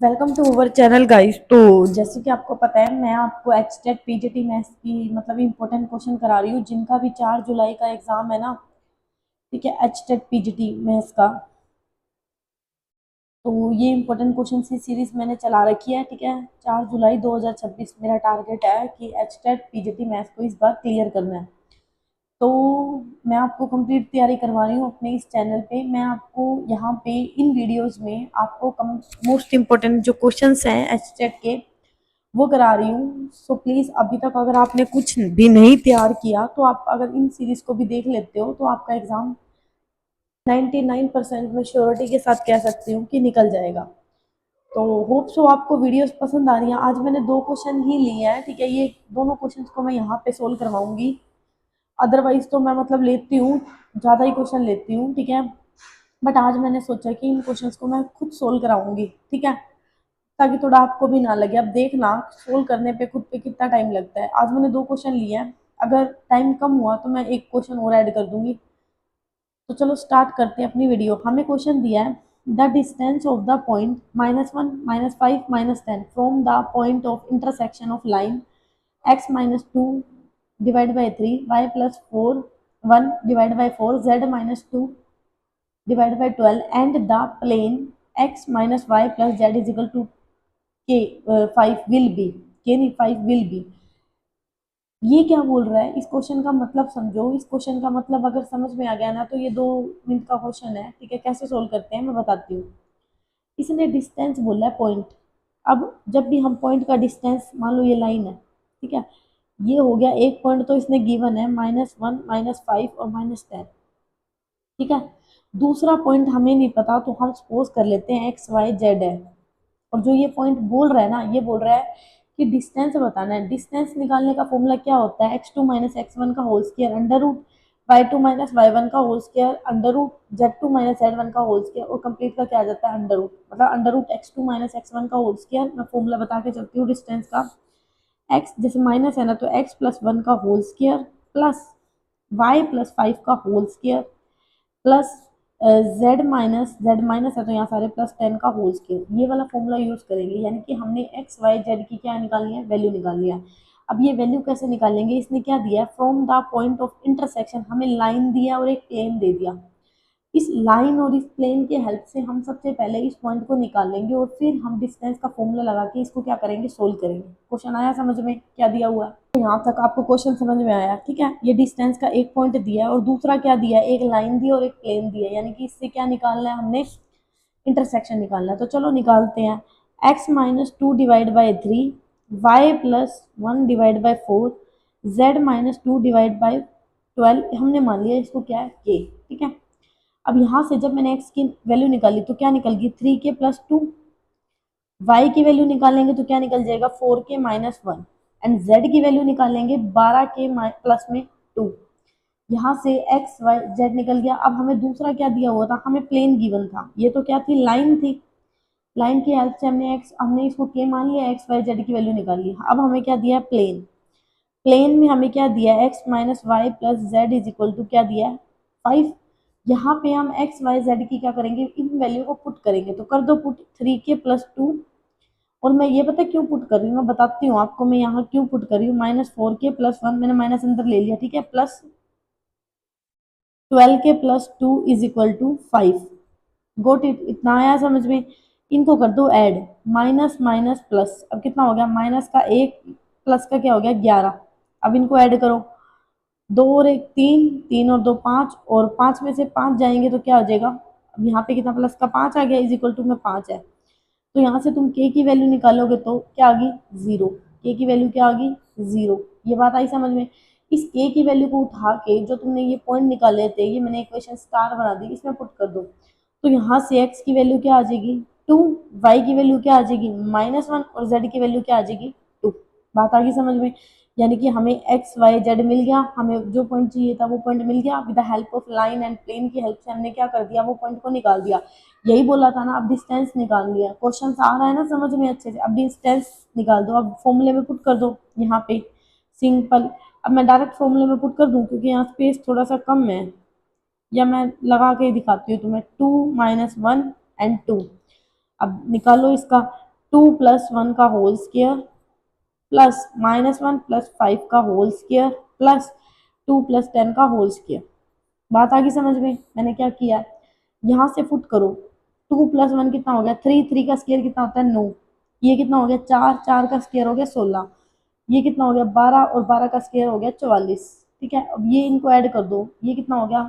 Welcome to our channel guys. तो जैसे कि आपको पता है, मैं आपको एचटेट पीजीटी मैथ्स की मतलब इम्पोर्टेंट क्वेश्चन करा रही हूँ, जिनका भी 4 जुलाई का एग्जाम है ना। ठीक है, एचटेट पीजीटी मैथ्स का। तो ये इम्पोर्टेंट क्वेश्चन की सीरीज मैंने चला रखी है। ठीक है, 4 जुलाई 2026 मेरा टारगेट है कि एचटेट पीजीटी मैथ्स को इस बार क्लियर करना है। तो मैं आपको कंप्लीट तैयारी करवा रही हूँ अपने इस चैनल पे। मैं आपको यहाँ पे इन वीडियोस में आपको मोस्ट इम्पोर्टेंट जो क्वेश्चंस हैं एचटेट के वो करा रही हूँ। सो प्लीज़, अभी तक अगर आपने कुछ भी नहीं तैयार किया तो आप अगर इन सीरीज को भी देख लेते हो तो आपका एग्ज़ाम 99% में श्योरिटी के साथ कह सकती हूँ कि निकल जाएगा। तो होप सो आपको वीडियोस पसंद आ रही हैं। आज मैंने 2 क्वेश्चन ही लिए हैं। ठीक है, ये दोनों क्वेश्चंस को मैं यहाँ पे सोल्व करवाऊंगी। अदरवाइज तो मैं मतलब लेती हूँ, ज़्यादा ही क्वेश्चन लेती हूँ। ठीक है, बट आज मैंने सोचा कि इन क्वेश्चंस को मैं खुद सोल्व कराऊंगी। ठीक है, ताकि थोड़ा आपको भी ना लगे। अब देखना सोल्व करने पे खुद पे कितना टाइम लगता है। आज मैंने 2 क्वेश्चन लिए हैं, अगर टाइम कम हुआ तो मैं एक क्वेश्चन और ऐड कर दूंगी। तो चलो स्टार्ट करते हैं अपनी वीडियो। हमें क्वेश्चन दिया है, the distance of the point -1 -5 -10 from the point of intersection of line x -2 divide by 3 y +4 1 divide by 4 z -2 divide by 12 and the plane x -y + z is equal to के 5 will be. के नहीं, 5 will be. ये क्या बोल रहा है? इस question का मतलब समझो। इस क्वेश्चन का मतलब अगर समझ में आ गया ना, तो ये 2 मिनट का क्वेश्चन है। ठीक है, कैसे सोल्व करते हैं मैं बताती हूँ। इसने डिस्टेंस बोला है पॉइंट। अब जब भी हम पॉइंट का डिस्टेंस, मान लो ये लाइन है। ठीक है, ये हो गया एक पॉइंट, तो इसने गिवन है -1 -5 और -10। ठीक है, दूसरा पॉइंट हमें नहीं पता, तो हम सपोज कर लेते हैं एक्स वाई जेड है। और जो ये पॉइंट बोल रहा है ना, ये बोल रहा है कि डिस्टेंस बताना है। डिस्टेंस निकालने का फॉर्मूला क्या होता है? x2 - x1 का whole square under root y2 - y1 का whole square under root z2 - z1 का होल स्क्वायर, और कंप्लीट का क्या आ जाता है? Under root. मतलब अंडर रूट x2 - x1 का होल स्क्वायर। मैं फॉर्मूला बता के चलती हूँ डिस्टेंस का। x जैसे माइनस है ना, तो x +1 का होल स्क्वायर प्लस y +5 का whole square plus z minus है तो यहाँ सारे +10 का होल स्क्वायर। ये वाला फॉर्मूला यूज करेंगे, यानी कि हमने एक्स वाई जेड की क्या निकालनी है? वैल्यू निकालनी है। अब ये वैल्यू कैसे निकालेंगे? इसने क्या दिया है? From the point of intersection, हमें लाइन दिया और एक प्लेन दे दिया। इस लाइन और इस प्लेन के हेल्प से हम सबसे पहले इस पॉइंट को निकालेंगे और फिर हम डिस्टेंस का फॉर्मूला लगा के इसको क्या करेंगे? सोल्व करेंगे। क्वेश्चन आया समझ में क्या दिया हुआ है? तो यहाँ तक आपको क्वेश्चन समझ में आया? ठीक है, ये डिस्टेंस का एक पॉइंट दिया है और दूसरा क्या दिया है? एक लाइन दी और एक प्लेन दी है, यानी कि इससे क्या निकालना है हमने? इंटरसेक्शन निकालना है। तो चलो निकालते हैं। x -2 divide by 3 y +1 divide by 4 z -2 divide by 12, हमने मान लिया इसको क्या है? k। ठीक है, अब यहाँ से जब मैंने x की वैल्यू निकाली तो क्या निकल गई? 3k + 2। y की वैल्यू निकालेंगे तो क्या निकल जाएगा? 4k - 1। एंड z की वैल्यू निकालेंगे 12k प्लस में 2। यहाँ से x y z निकल गया। अब हमें दूसरा क्या दिया हुआ था? हमें प्लेन गिवन था। ये तो क्या थी? लाइन थी। लाइन की हेल्प से हमने इसको k मान लिया, x y z की वैल्यू निकाल ली। अब हमें क्या दिया है? प्लेन। प्लेन में हमें क्या दिया है? x - y + z is equal to क्या दिया है? 5। यहाँ पे हम x y z की क्या करेंगे? इन वैल्यू को पुट करेंगे। तो कर दो पुट, 3k + 2। और मैं ये पता क्यों पुट कर रही हूँ? मैं बताती हूँ आपको मैं यहाँ क्यों पुट कर रही हूँ। -4k + 1, मैंने माइनस अंदर ले लिया। ठीक है, plus 12k + 2 is equal to 5। Got it? इतना आया समझ में? इनको कर दो ऐड, माइनस माइनस प्लस। अब कितना हो गया? माइनस का 1 प्लस का क्या हो गया? 11। अब इनको ऐड करो, 2 और 1 3, 3 और 2 5, और 5 में से 5 जाएंगे तो क्या हो जाएगा? अब यहाँ पे कितना प्लस का 5 आ गया, इज इक्वल टू में 5 है। तो यहाँ से तुम k की वैल्यू निकालोगे तो क्या आ गई? 0। k की वैल्यू क्या आ गई? 0। ये बात आई समझ में? इस k की वैल्यू को उठा के जो तुमने ये पॉइंट निकाले थे, ये मैंने इक्वेशन स्टार बना दी, इसमें पुट कर दो। तो यहाँ से x की वैल्यू क्या आ जाएगी? 2। y की वैल्यू क्या आ जाएगी? -1, और z की वैल्यू क्या आ जाएगी? 2। बात आ गई समझ में? यानी कि हमें एक्स वाई जेड मिल गया। हमें जो पॉइंट चाहिए था वो पॉइंट मिल गया। With the help of line and plane की हेल्प से हमने क्या कर दिया? वो पॉइंट को निकाल दिया। यही बोला था ना, अब डिस्टेंस निकाल लिया। क्वेश्चन आ रहा है ना समझ में अच्छे से? अब डिस्टेंस निकाल दो, अब फॉर्मूले में पुट कर दो यहाँ पे सिंपल। अब मैं डायरेक्ट फॉर्मूले में पुट कर दूं क्योंकि यहाँ स्पेस थोड़ा सा कम है, या मैं लगा के ही दिखाती हूँ तुम्हें। 2 - 1 एंड 2। अब निकालो इसका। 2+1 का होल स्क्वायर प्लस -1 + 5 का होल स्क्वायर प्लस 2 + 10 का होल स्क्वायर। बात आ गई समझ में? मैंने क्या किया, यहाँ से फुट करो, 2+1 कितना हो गया 3, 3 का स्क्वायर कितना होता है 9, ये कितना हो गया 4, 4 का स्क्वायर हो गया 16, ये कितना हो गया 12 और 12 का स्क्वायर हो गया 44। ठीक है, अब ये इनको ऐड कर दो, ये कितना हो गया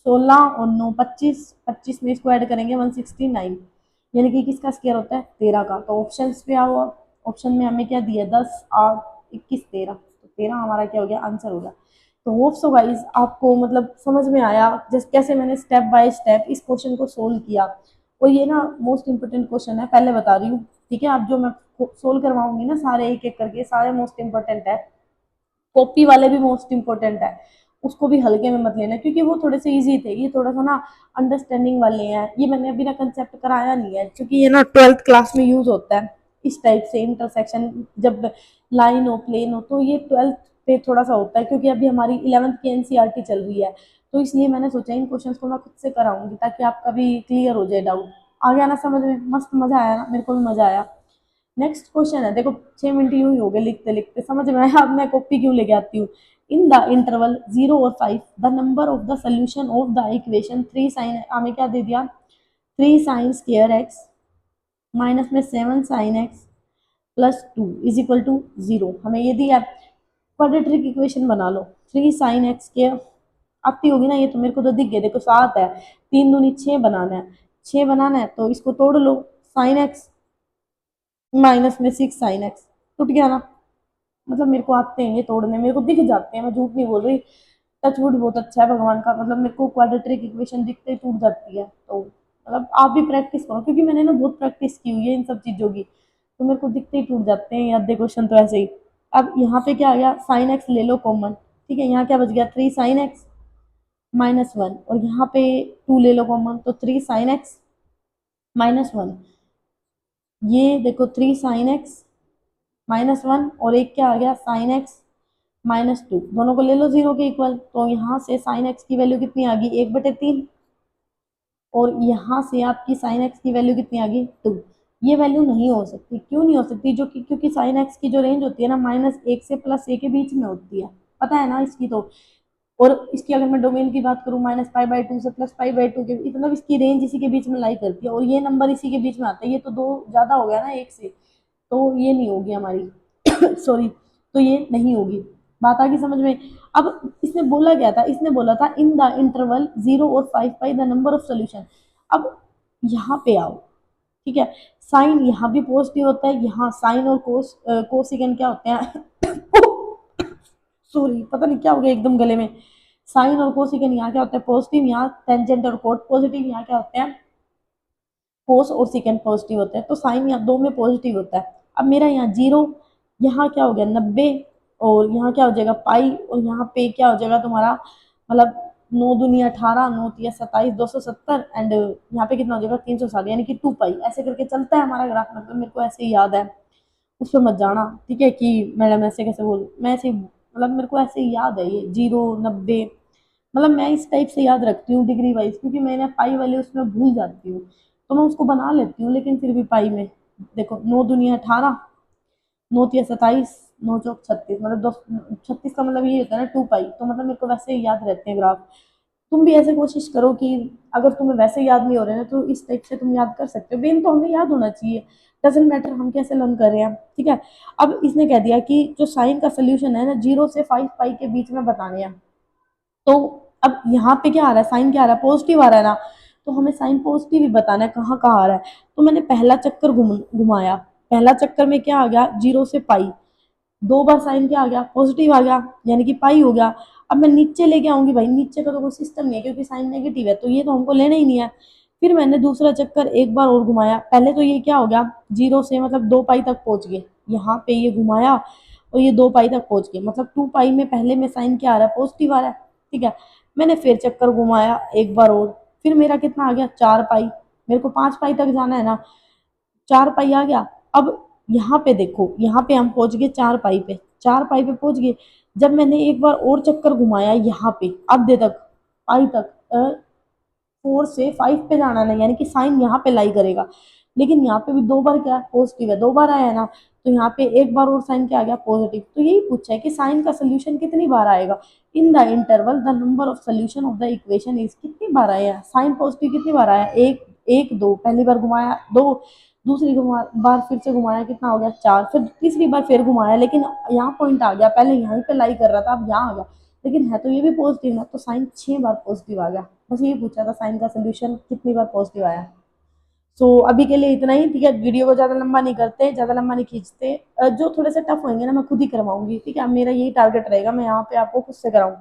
16 और 9 25, 25 में इसको ऐड करेंगे 169, यानी कि किसका स्क्वायर होता है 13 का। तो ऑप्शन पे आओ, ऑप्शन में हमें क्या दिया 10, 8, 21, 13, तो 13 हमारा क्या हो गया आंसर हो गया। तो होप सो गाइज आपको मतलब समझ में आया जैसे कैसे मैंने स्टेप बाय स्टेप इस क्वेश्चन को सोल्व किया। और ये ना मोस्ट इंपोर्टेंट क्वेश्चन है, पहले बता रही हूँ। ठीक है, अब जो मैं सोल्व करवाऊंगी ना सारे एक एक करके, सारे मोस्ट इंपोर्टेंट है, कॉपी वाले भी मोस्ट इंपोर्टेंट है, उसको भी हल्के में मत लेना क्योंकि वो थोड़े से इजी थे, ये थोड़ा सा ना अंडरस्टैंडिंग वाले हैं। ये मैंने अभी ना कंसेप्ट कराया नहीं है क्योंकि ये ना 12th क्लास में यूज होता है इस टाइप से इंटरसेक्शन, जब लाइन हो प्लेन हो, तो ये 12th पे थोड़ा सा होता है क्योंकि अभी हमारी 11th की एनसीईआरटी चल रही है। तो इसलिए मैंने सोचा इन क्वेश्चंस को मैं खुद से कराऊंगी ताकि आपका भी क्लियर हो जाए डाउट। आ गया ना समझ में? मस्त मजा आया ना, मेरे को भी मजा आया। नेक्स्ट क्वेश्चन है, देखो 6 मिनट यूं ही हो गए लिखते लिखते, समझ में आया? अब मैं कॉपी क्यों लेके आती हूँ। इन द इंटरवल 0 और 5 the number of the solution of the equation 3 sine, हमें क्या दे दिया 3 साइन स्क्वायर एक्स माइनस में 7 sine x plus 2 is equal to 0, हमें ये दिया। क्वाड्रेटिक इक्वेशन बना लो, 3 साइन एक्स स्क्वायर आती होगी ना, ये तो मेरे को तो दिख गया, देखो 7 है, 3 दूनी 6 बनाना है, 6 बनाना है तो इसको तोड़ लो, साइन एक्स माइनस में 6 साइन एक्स, टूट गया ना। मतलब मेरे को आते हैं ये तोड़ने, मेरे को दिख जाते हैं, मैं झूठ नहीं बोल रही। टचवुड बहुत अच्छा है भगवान का, मतलब मेरे को क्वाड्रेटिक इक्वेशन दिखते ही टूट जाती है। तो मतलब आप भी प्रैक्टिस करो क्योंकि मैंने ना बहुत प्रैक्टिस की हुई है इन सब चीज़ों की, तो मेरे को दिखते ही टूट जाते हैं आधे क्वेश्चन तो ऐसे ही। अब यहाँ पे क्या आ गया, साइन एक्स ले लो कॉमन। ठीक है, यहाँ क्या बच गया 3 साइन एक्स -1, और यहाँ पे 2 ले लो कॉमन, तो 3 साइन एक्स -1, ये देखो 3 साइन एक्स -1 और एक क्या आ गया साइन एक्स -2, दोनों को ले लो 0 के इक्वल, तो यहाँ से साइन एक्स की वैल्यू कितनी आ गई 1/3, और यहाँ से आपकी साइन एक्स की वैल्यू कितनी आ गई 2। ये वैल्यू नहीं हो सकती, क्यों नहीं हो सकती, जो कि क्योंकि साइन एक्स की जो रेंज होती है ना -1 से +a के बीच में होती है, पता है ना इसकी तो। और इसकी अगर मैं डोमेन की बात करूँ -π/2 से +π/2 के, मतलब इसकी रेंज इसी के बीच में लाई करती है, और ये नंबर इसी के बीच में आता है, ये तो 2 ज़्यादा हो गया ना 1 से, तो ये नहीं होगी हमारी सॉरी, तो ये नहीं होगी। बात आ गई समझ में? अब इसने बोला क्या था, इसने बोला था इन द इंटरवल 0 और 5 by the number of solution. अब यहाँ पे आओ, ठीक है, साइन यहाँ भी पॉजिटिव होता है, यहाँ साइन और कोसिकेंड क्या होते हैं सॉरी पता नहीं क्या हो गया एकदम गले में। साइन और कोसिकेंड यहाँ क्या होता है पॉजिटिव, यहाँ टेंजेंट और कोट पॉजिटिव, यहाँ क्या होते हैं कोस और सेकेंड पॉजिटिव होता है, तो साइन यहाँ 2 में पॉजिटिव होता है। अब मेरा यहाँ 0, यहाँ क्या हो गया 90, और यहाँ क्या हो जाएगा पाई, और यहाँ पे क्या हो जाएगा तुम्हारा मतलब 9 दूनी 18, 9 तिया 27, 270, एंड यहाँ पे कितना हो जाएगा 360, यानी कि 2 पाई, ऐसे करके चलता है हमारा ग्राफ। मतलब मेरे को ऐसे ही याद है, उस पर मत जाना, ठीक है, कि मैडम ऐसे कैसे बोल, मैं ऐसे मतलब मेरे को ऐसे ही याद है ये 0, 90, मतलब मैं इस टाइप से याद रखती हूँ डिग्री वाइज, क्योंकि मैंने पाई वाले उसमें भूल जाती हूँ, तो मैं उसको बना लेती हूँ, लेकिन फिर भी पाई में देखो 9 दूनी 18, 9 तिया 27, 9 चौक 36, मतलब 36 का मतलब ये होता है ना 2 पाई, तो मतलब मेरे को वैसे ही याद रहते हैं ग्राफ। तुम भी ऐसे कोशिश करो कि अगर तुम्हें वैसे याद नहीं हो रहे ना, तो इस टाइप से तुम याद कर सकते हो, मेन तो हमें याद होना चाहिए, डजेंट मैटर हम कैसे लर्न कर रहे हैं। ठीक है, अब इसने कह दिया कि जो साइन का सोल्यूशन है ना 0 से 5 पाई के बीच में बताने हैं, तो अब यहाँ पे क्या आ रहा है साइन क्या आ रहा है पॉजिटिव आ रहा है ना, तो हमें साइन पॉजिटिव ही बताना है कहाँ कहाँ आ रहा है। तो मैंने पहला चक्कर घुमाया, पहला चक्कर में क्या आ गया 0 से पाई, 2 बार साइन क्या आ गया पॉजिटिव आ गया, यानी कि पाई हो गया। अब मैं नीचे लेके आऊंगी भाई, नीचे का तो कोई सिस्टम नहीं है क्योंकि साइन नेगेटिव है, तो ये तो हमको लेना ही नहीं है। फिर मैंने दूसरा चक्कर एक बार और घुमाया, पहले तो ये क्या हो गया 0 से मतलब 2 पाई तक पहुंच गए, यहाँ पे ये घुमाया और ये 2 पाई तक पहुंच गए, मतलब 2 पाई में पहले में साइन क्या आ रहा है पॉजिटिव आ रहा है। ठीक है, मैंने फिर चक्कर घुमाया एक बार और, फिर मेरा कितना आ गया 4 पाई, मेरे को 5 पाई तक जाना है ना, 4 पाई आ गया। अब यहाँ पे देखो, यहाँ पे हम पहुंच गए 4 पाई पे, 4 पाई पे पहुंच गए। जब मैंने एक बार और चक्कर घुमाया यहाँ पे आधे तक पाई तक, 4 से 5 पे जाना है, यानी कि साइन यहाँ पे लाई करेगा, लेकिन यहाँ पे भी 2 बार क्या पॉजिटिव है, 2 बार आया है ना, तो यहाँ पे एक बार और साइन क्या आ गया पॉजिटिव। तो यही पूछा है कि साइन का सोल्यूशन कितनी बार आएगा, in the interval the number of solution of the equation is, कितनी बार आया साइन पॉजिटिव, कितनी बार आया, एक एक दो, पहली बार घुमाया 2, दूसरी बार फिर से घुमाया कितना हो गया 4, फिर तीसरी बार फिर घुमाया, लेकिन यहाँ पॉइंट आ गया, पहले यहीं पे लाई कर रहा था अब यहाँ आ गया, लेकिन है तो ये भी पॉजिटिव ना, तो साइन 6 बार पॉजिटिव आ गया। बस ये पूछा था साइन का सोल्यूशन कितनी बार पॉजिटिव आया। सो अभी के लिए इतना ही, ठीक है, वीडियो को ज़्यादा लंबा नहीं करते, ज़्यादा लंबा नहीं खींचते, जो थोड़े से टफ होंगे ना मैं खुद ही करवाऊंगी, ठीक है, मेरा यही टारगेट रहेगा, मैं यहाँ पे आपको खुद से कराऊँ।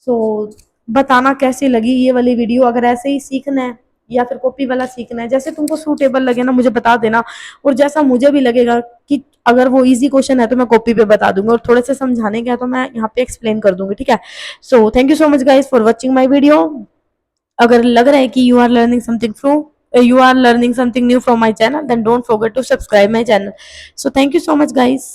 सो बताना कैसी लगी ये वाली वीडियो, अगर ऐसे ही सीखना है या फिर कॉपी वाला सीखना है, जैसे तुमको सूटेबल लगे ना मुझे बता देना, और जैसा मुझे भी लगेगा कि अगर वो इजी क्वेश्चन है तो मैं कॉपी पे बता दूंगी, और थोड़े से समझाने के है तो मैं यहाँ पे एक्सप्लेन कर दूंगी, ठीक है। So thank you so much guys for watching my video. अगर लग रहा है कि you are learning something new from my channel, then don't forget to subscribe my channel. So thank you so much guys.